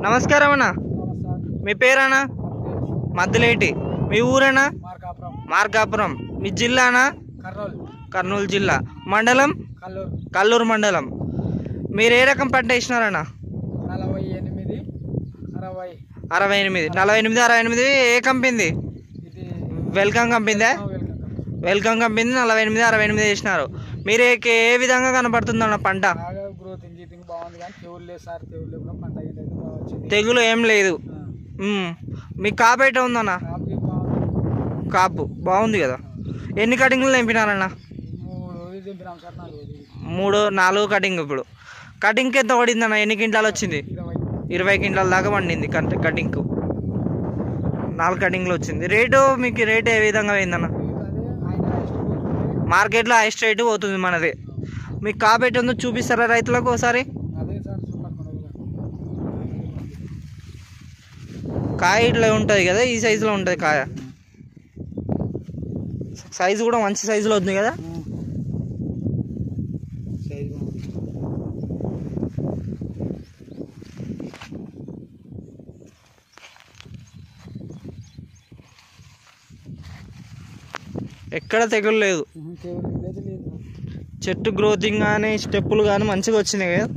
నమస్కారం అన్న, మీ పేరన్నా? మద్దిలేటి. మీ ఊరేనా? మార్కాపురం. మీ జిల్లానా? కర్నూలు జిల్లా. మండలం? కల్లూరు మండలం. మీరు ఏ రకం పంట వేసినారన్నా? 68. 68 ఏ కంపెనీ? Welcome company. 48, 68 వేసినారు. మీరు ఏ విధంగా కనపడుతుందన్న పంట? తెగులు ఏం లేదు. మీ కాపు ఎట్లా ఉందన్న? కాపు బాగుంది కదా. ఎన్ని కటింగ్లు తెంపినారన్న? 3-4 కటింగ్. ఇప్పుడు కటింగ్కి ఎంత పడిందన్న? ఎన్ని క్వింటాలు వచ్చింది? 20 క్వింటాల దాకా పండింది కటింగ్కు. 4 కటింగ్లు వచ్చింది. మీకు రేటు ఏ విధంగా పోయిందన్న? మార్కెట్లో హైయెస్ట్ రేటు పోతుంది మనది. మీకు కాపు ఎట్లా ఉందో చూపిస్తారా రైతులకు ఒకసారి? కాయ ఇట్లా ఉంటుంది కదా, ఈ సైజులో ఉంటుంది కాయ. సైజు కూడా మంచి సైజులో ఉంది కదా. ఎక్కడ తెగులు లేదు. చెట్టు గ్రోతింగ్ కానీ స్టెప్పులు కానీ మంచిగా వచ్చినాయి కదా.